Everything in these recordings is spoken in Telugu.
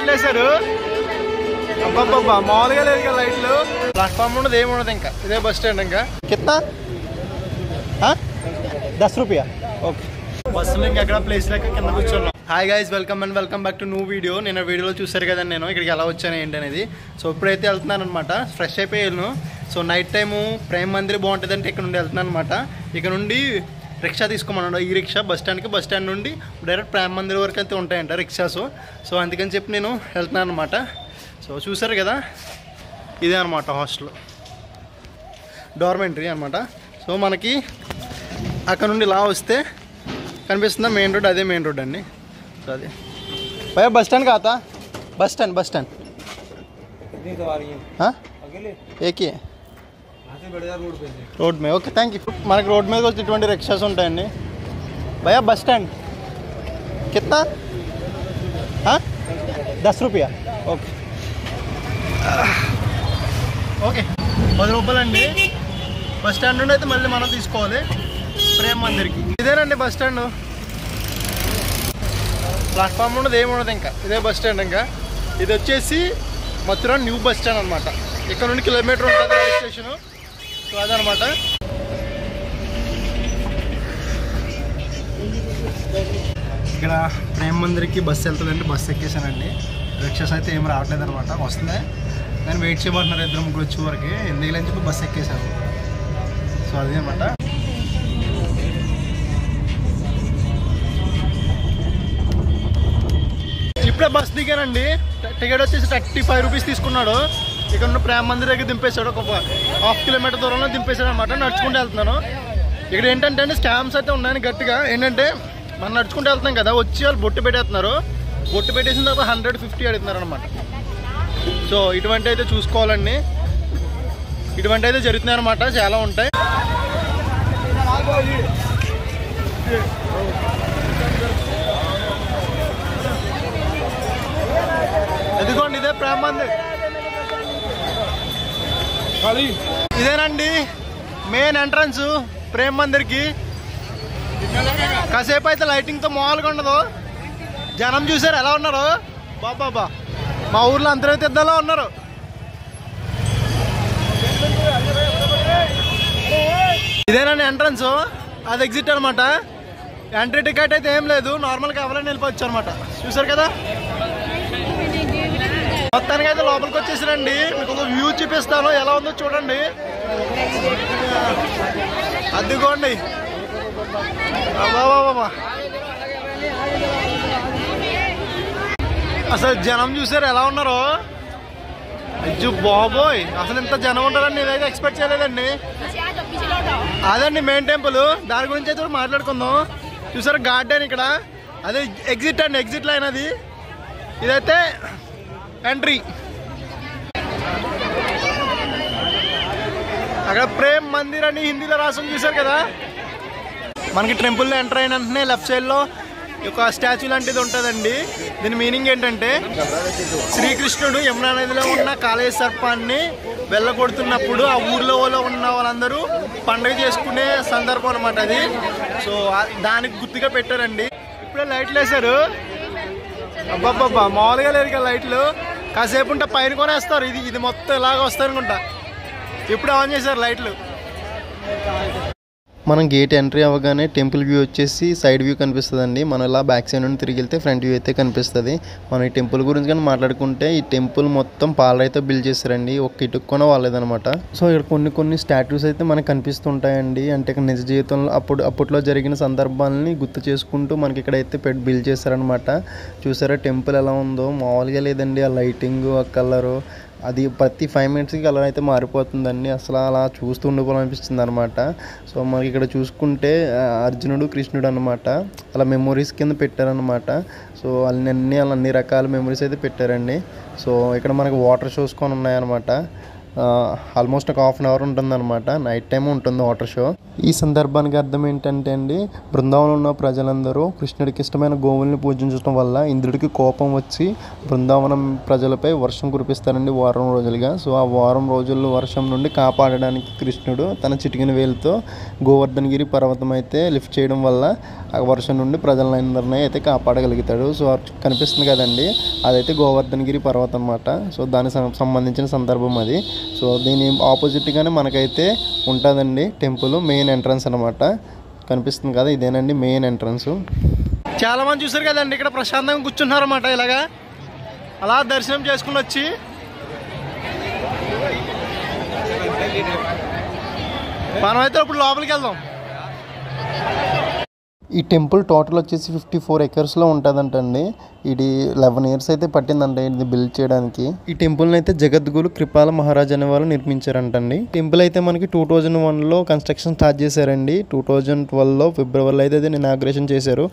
లైట్లు వేసారు. అబ్బాబ్బా మామూలుగా లేదు కదా లైట్లు. ప్లాట్ఫామ్ ఉండదు, ఏముండదు. ఇంకా ఇదే బస్ స్టాండ్. ఇంకా కిత్నా 10 రూపాయ. ఓకే, బస్సులో ఇంకెక్కడ ప్లేస్ లేక కింద కూర్చున్నాం. Hi guys, welcome back to new video. నేను వీడియోలో చూసారు కదండి నేను ఇక్కడికి ఎలా వచ్చాను ఏంటి అనేది. సో ఇప్పుడైతే వెళ్తున్నాను అనమాట, ఫ్రెష్ అయిపోయాను. So night time Prem Mandir బాగుంటుంది అంటే ఇక్కడ నుండి వెళ్తున్నాను అనమాట. ఇక్కడ నుండి రిక్షా తీసుకోమన్నాడు. ఈ రిక్షా బస్ స్టాండ్ నుండి డైరెక్ట్ ప్రేమ్ మందిర్ వరకు అయితే ఉంటాయంట రిక్షాస్. సో అందుకని చెప్పి నేను వెళ్తున్నాను అనమాట. సో చూసారు కదా, ఇదే అనమాట హాస్టల్, డార్మెంటరీ అనమాట. సో మనకి అక్కడ నుండి ఇలా వస్తే కనిపిస్తుందా మెయిన్ రోడ్, అదే మెయిన్ రోడ్ అండి. సో అదే భయ బస్ స్టాండ్ కాతా, బస్ స్టాండ్ ఏకి రోడ్ మీద. Okay, thank you. మనకి రోడ్ మీద వచ్చి ఇటువంటి రిక్షాస్ ఉంటాయండి. భయ బస్ స్టాండ్ కిత్నా 10 రూపాయ. ఓకే ఓకే, 10 రూపాయలండి. బస్ స్టాండ్ నుండి అయితే మళ్ళీ మనం తీసుకోవాలి ప్రేమ్ మందిర్కి. ఇదేనండి బస్ స్టాండ్. ప్లాట్ఫామ్ ఉండదు, ఏముండదు. ఇంకా ఇదే బస్ స్టాండ్. ఇంకా ఇది వచ్చేసి మథురా న్యూ బస్ స్టాండ్ అనమాట. ఇక్కడ నుండి కిలోమీటర్ ఉంటుంది రైల్వే స్టేషను. సో అదనమాట. ఇక్కడ ప్రేమ్ మందిర్కి బస్సు వెళ్తుందండి. బస్సు ఎక్కేసానండి. రిక్షాస్ అయితే ఏం రావట్లేదు అనమాట. వస్తున్నాయి కానీ వెయిట్ చేయబడుతున్నారు 2-3 వచ్చే వరకు. ఎందుకు అని చెప్పి బస్సు ఎక్కేసాను. సో అదే అనమాట. ఇప్పుడే బస్ దిగానండి. టికెట్ వచ్చేసి 35 రూపీస్ తీసుకున్నాడు. ఇక్కడ ఉన్న ప్రేమ్ మందిర్ దగ్గర దింపేశాడు. ఒక 1/2 కిలోమీటర్ దూరంలో దింపేశాడు అనమాట. నడుచుకుంటూ వెళ్తున్నాను. ఇక్కడ ఏంటంటే స్కామ్స్ అయితే ఉన్నాయని గట్టిగా. ఏంటంటే మనం నడుచుకుంటూ వెళ్తున్నాం కదా, వచ్చి వాళ్ళు బొట్టు పెట్టేస్తున్నారు. బొట్టు పెట్టేసిన తర్వాత 150 అడుగుతున్నారు అనమాట. సో ఇటువంటి అయితే చూసుకోవాలండి. ఇటువంటి అయితే జరుగుతున్నాయి అనమాట, చాలా ఉంటాయి. ఎదుగోండి, ఇదే ప్రేమ్ మందిర్. ఇదేనండి మెయిన్ ఎంట్రన్స్ ప్రేమ్ మందిర్కి. కాసేపు అయితే లైటింగ్తో మామూలుగా ఉండదు. జనం చూసారు ఎలా ఉన్నారు బాబా. మా ఊర్లో అంతర్వేదిలో ఉన్నారు. ఇదేనండి ఎంట్రన్స్, అది ఎగ్జిట్ అనమాట. ఎంట్రీ టికెట్ అయితే ఏం లేదు, నార్మల్గా ఎవరైనా వెళ్ళిపోవచ్చు అనమాట. చూసారు కదా, మొత్తానికి అయితే లోపలికి వచ్చేసారండి. మీకు ఒక వ్యూ చూపిస్తాను, ఎలా ఉందో చూడండి. అదిగోండి బాబా, అసలు జనం చూసారు ఎలా ఉన్నారో. అజ్జు బాబోయ్, అసలు ఇంత జనం ఉంటారని నేనైతే ఎక్స్పెక్ట్ చేయలేదండి. అదండి మెయిన్ టెంపుల్, దాని గురించి అయితే కూడా మాట్లాడుకుందాం. చూసారు గార్డెన్ ఇక్కడ, అదే ఎగ్జిట్ అండి, ఎగ్జిట్ లైన్ అది. ఇదైతే ఎంట్రీ. అక్కడ ప్రేమ్ మందిర్ అని హిందీలో రాసం చూసారు కదా. మనకి టెంపుల్లో ఎంటర్ అయిన వెంటనే లెఫ్ట్ సైడ్లో ఒక స్టాచ్యూ లాంటిది ఉంటుందండి. దీని మీనింగ్ ఏంటంటే శ్రీకృష్ణుడు యమునా నదిలో ఉన్న కాళేయ సర్పాన్ని వెళ్ళగొడుతున్నప్పుడు ఆ ఊర్లో ఉన్న వాళ్ళందరూ పండుగ చేసుకునే సందర్భం అనమాట అది. సో దానికి గుర్తుగా పెట్టారండి. ఇప్పుడే లైట్లు వేశారు. అబ్బాబ్బా మామూలుగా లేదు కదా లైట్లు. కాసేపు ఉంటే పైన కొనేస్తారు. ఇది మొత్తం ఇలాగ వస్తారు అనుకుంటా. ఇప్పుడు ఆన్ చేశారు లైట్లు. మనం గేట్ ఎంట్రీ అవ్వగానే టెంపుల్ వ్యూ వచ్చేసి సైడ్ వ్యూ కనిపిస్తుందండి. మనం ఇలా బ్యాక్ సైడ్ నుండి తిరిగి వెళ్తే ఫ్రంట్ వ్యూ అయితే కనిపిస్తుంది. మనం ఈ టెంపుల్ గురించి కానీ మాట్లాడుకుంటే ఈ టెంపుల్ మొత్తం పాలరైతే బిల్డ్ చేశారండి. ఒక్క ఇటుకు కూడా వాళ్ళేదనమాట. సో ఇక్కడ కొన్ని స్టాట్యూస్ అయితే మనకు కనిపిస్తుంటాయండి. అంటే ఇక్కడ నిజ జీవితంలో అప్పట్లో జరిగిన సందర్భాలని గుర్తు చేసుకుంటూ మనకి ఇక్కడైతే బిల్డ్ చేశారనమాట. చూసారా టెంపుల్ ఎలా ఉందో, మామూలుగా లేదండి. ఆ లైటింగ్, ఆ కలరు, అది ప్రతి 5 మినిట్స్కి కలర్ అయితే మారిపోతుందండి. అసలు అలా చూస్తూ ఉండిపోవాలనిపిస్తుంది అనమాట. సో మనకి ఇక్కడ చూసుకుంటే అర్జునుడు, కృష్ణుడు అనమాట. అలా మెమొరీస్ కింద పెట్టారనమాట. సో అన్ని రకాల మెమొరీస్ అయితే పెట్టారండి. సో ఇక్కడ మనకి వాటర్ షోస్ కొని ఉన్నాయన్నమాట. ఆల్మోస్ట్ ఒక హాఫ్ అన్ అవర్ ఉంటుందన్నమాట. నైట్ టైం ఉంటుంది వాటర్ షో. ఈ సందర్భానికి అర్థం ఏంటంటే అండి, బృందావనంలో ఉన్న ప్రజలందరూ కృష్ణుడికి ఇష్టమైన గోవుల్ని పూజించడం వల్ల ఇంద్రుడికి కోపం వచ్చి బృందావనం ప్రజలపై వర్షం కురిపిస్తారండి వారం రోజులుగా. సో ఆ వారం రోజుల్లో వర్షం నుండి కాపాడడానికి కృష్ణుడు తన చిటికిన వేలుతో గోవర్ధనగిరి పర్వతం అయితే లిఫ్ట్ చేయడం వల్ల ఆ వర్షం నుండి ప్రజలందరినీ అయితే కాపాడగలుగుతాడు. సో కనిపిస్తుంది కదండి, అదైతే గోవర్ధనగిరి పర్వతం అన్నమాట. సో దానికి సంబంధించిన సందర్భం అది. సో దీని ఆపోజిట్గానే మనకైతే ఉంటుందండి టెంపుల్ మెయిన్ ఎంట్రన్స్ అనమాట. కనిపిస్తుంది కదా, ఇదేనండి మెయిన్ ఎంట్రన్స్. చాలా మంది చూసారు కదండి, ఇక్కడ ప్రశాంతంగా కూర్చున్నారు అన్నమాట. ఇలాగా అలా దర్శనం చేసుకుని వచ్చి మనమైతే ఇప్పుడు లోపలికి వెళ్దాం. ఈ టెంపుల్ టోటల్ వచ్చేసి 54 ఎకర్స్లో ఉంటుందంటండి. ఇది 11 years అయితే పట్టిందంట ఇది బిల్డ్ చేయడానికి. ఈ టెంపుల్ని అయితే జగద్గురు కృపాల మహారాజ్ అనే వాళ్ళు నిర్మించారంటండి. టెంపుల్ అయితే మనకి 2001లో కన్స్ట్రక్షన్ స్టార్ట్ చేశారండి. 2012లో ఫిబ్రవరిలో అయితే ఇనాగ్రేషన్ చేశారు.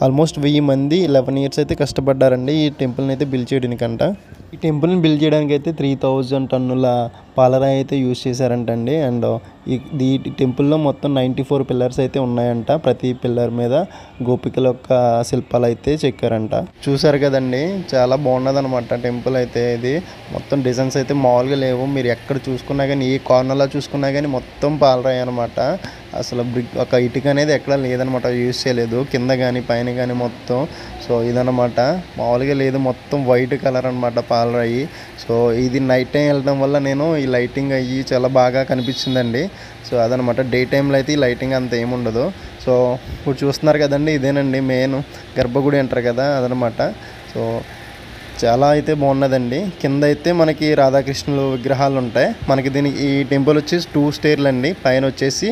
ఆల్మోస్ట్ 1000 మంది 11 years అయితే కష్టపడ్డారండి ఈ టెంపుల్ని అయితే బిల్డ్ చేయడానికంట. ఈ టెంపుల్ని బిల్డ్ చేయడానికి అయితే 3000 టన్నుల పాలరాయి అయితే యూజ్ చేశారంటండి. అండ్ ఈ టెంపుల్లో మొత్తం 94 పిల్లర్స్ అయితే ఉన్నాయంట. ప్రతి పిల్లర్ మీద గోపికల యొక్క శిల్పాలు అయితే చెక్కారంట. చూసారు కదండి, చాలా బాగున్నది అనమాట టెంపుల్ అయితే. ఇది మొత్తం డిజైన్స్ అయితే మామూలుగా లేవు. మీరు ఎక్కడ చూసుకున్నా కానీ, ఏ కార్నర్లో చూసుకున్నా కానీ మొత్తం పాలరాయి అనమాట. అసలు ఒక ఇటుక అనేది ఎక్కడ లేదనమాట, యూజ్ చేయలేదు. కింద కానీ పైన కానీ మొత్తం. సో ఇదనమాట, మామూలుగా లేదు, మొత్తం వైట్ కలర్ అనమాట పాలరాయి. సో ఇది నైట్ టైం వెళ్ళడం వల్ల నేను ఈ లైటింగ్ అయ్యి చాలా బాగా కనిపించిందండి. సో అదనమాట, డే టైంలో అయితే ఈ లైటింగ్ అంత ఏముండదు. సో ఇప్పుడు చూస్తున్నారు కదండి, ఇదేనండి మెయిన్ గర్భగుడి అంటారు కదా, అదనమాట. సో చాలా అయితే బాగున్నదండి. కింద అయితే మనకి రాధాకృష్ణుల విగ్రహాలు ఉంటాయి. మనకి ఈ టెంపుల్ వచ్చేసి 2 స్టేర్లు అండి. పైన వచ్చేసి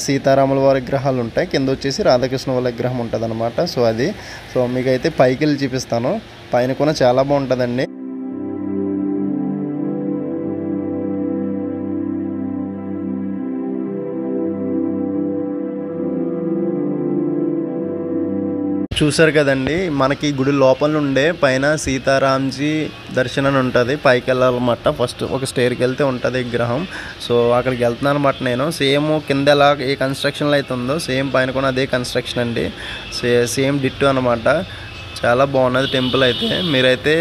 సీతారాముల వారి విగ్రహాలు ఉంటాయి, కింద వచ్చేసి రాధాకృష్ణ వాళ్ళ విగ్రహం ఉంటుంది అనమాట. సో అది మీకైతే పైకి వెళ్ళి చూపిస్తాను. పైన కూడా చాలా బాగుంటుందండి. చూసారు కదండి, మనకి గుడి లోపల నుండే పైన సీతారాంజీ దర్శనం ఉంటుంది. పైకి వెళ్ళాలన్నమాట. ఫస్ట్ ఒక స్టేర్కి వెళ్తే ఉంటుంది విగ్రహం. సో అక్కడికి వెళ్తున్నాను అనమాట నేను. సేమ్ కింద ఎలా ఏ కన్స్ట్రక్షన్లో అయితే ఉందో సేమ్ పైన కూడా అదే కన్స్ట్రక్షన్ అండి. సేమ్ డిట్టు అనమాట. చాలా బాగున్నది టెంపుల్ అయితే. మీరైతే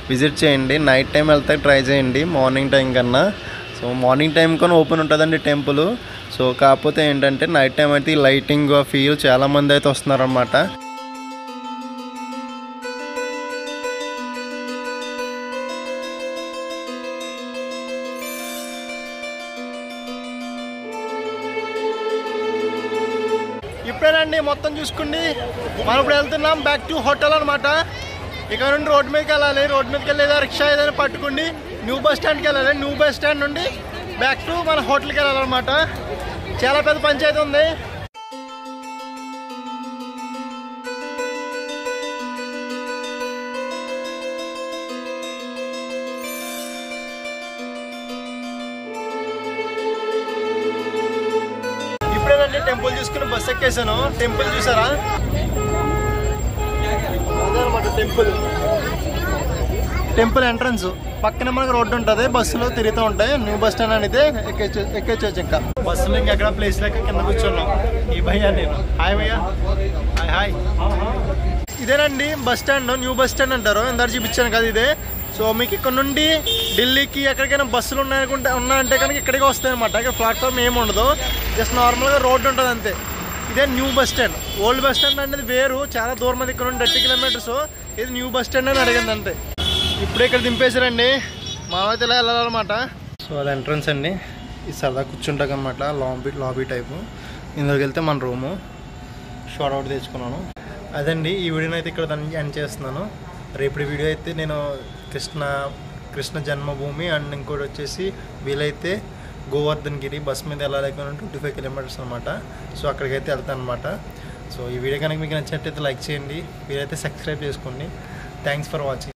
విజిట్ చేయండి. నైట్ టైం వెళ్తే ట్రై చేయండి మార్నింగ్ టైం కన్నా. సో మార్నింగ్ టైం కన్నా ఓపెన్ ఉంటుందండి టెంపుల్. సో కాకపోతే ఏంటంటే నైట్ టైం అయితే ఈ లైటింగ్ ఫీల్ చాలామంది అయితే వస్తున్నారన్నమాట. ఇప్పుడేనండి మొత్తం చూసుకోండి, మనం ఇప్పుడు వెళ్తున్నాం బ్యాక్ టు హోటల్ అనమాట. ఇక్కడ నుండి రోడ్ మీదకి వెళ్ళాలి. రోడ్ మీదకి వెళ్ళి ఏదైనా రిక్షా ఏదైనా పట్టుకోండి న్యూ బస్ స్టాండ్కి వెళ్ళాలి. న్యూ బస్ స్టాండ్ నుండి బ్యాక్ టు మన హోటల్కి వెళ్ళాలన్నమాట. చాలా పెద్ద పంచాయతీ ఉంది. టెంపుల్ చూసుకుని బస్ ఎక్కేసాను. టెంపుల్ చూసారా, అదే అనమాట టెంపుల్ ఎంట్రన్స్. పక్కన మనకు రోడ్డు ఉంటుంది, బస్సులు తిరుగుతూ ఉంటాయి. న్యూ బస్ స్టాండ్ అనేది ఎక్కేచ్చు. ఇంకా బస్సులు ఇంకెక్కడ ప్లేస్ లేక కింద కూర్చున్నాం. ఈ భయ్యా నేను. హాయ్ భయ్యా. హాయ్. ఇదేనండి bus stand, new bus stand అంటారు. ఇందాక చూపించాను కదా ఇదే. సో మీకు ఇక్కడ నుండి ఢిల్లీకి ఎక్కడికైనా బస్సులు ఉన్నాయంటే కనుక ఇక్కడికి వస్తాయి అనమాట. ఇక్కడ ప్లాట్ఫామ్ ఏమి ఉండదు, జస్ట్ నార్మల్గా రోడ్డు ఉంటుంది అంతే. ఇదే new bus stand. Old bus stand అనేది వేరు, చాలా దూరం అది. ఇక్కడ నుండి 30 kilometers. ఇది న్యూ బస్ స్టాండ్ అని అడిగింది అంతే. ఇప్పుడే ఇక్కడ దింపేశారండి. మనమైతే ఇలా వెళ్ళాలన్నమాట. సో అది ఎంట్రన్స్ అండి. ఇది సరదా కూర్చుంటాం అనమాట, లాబీ టైపు. ఇందులోకి వెళ్తే మన రూము. షార్ట్ అవుట్ తెచ్చుకున్నాను. అదండి ఈ వీడియోని అయితే ఇక్కడ దాన్ని ఎండ్ చేస్తున్నాను. రేపటి వీడియో అయితే నేను కృష్ణ జన్మభూమి అండ్ ఇంకోటి వచ్చేసి వీలైతే గోవర్ధనగిరి బస్ మీద వెళ్ళాలనుకున్న 25 kilometers అనమాట. సో అక్కడికైతే వెళ్తాను అనమాట. సో ఈ వీడియో కనుక మీకు నచ్చినట్టయితే లైక్ చేయండి, వీలైతే సబ్స్క్రైబ్ చేసుకోండి. Thanks for watching.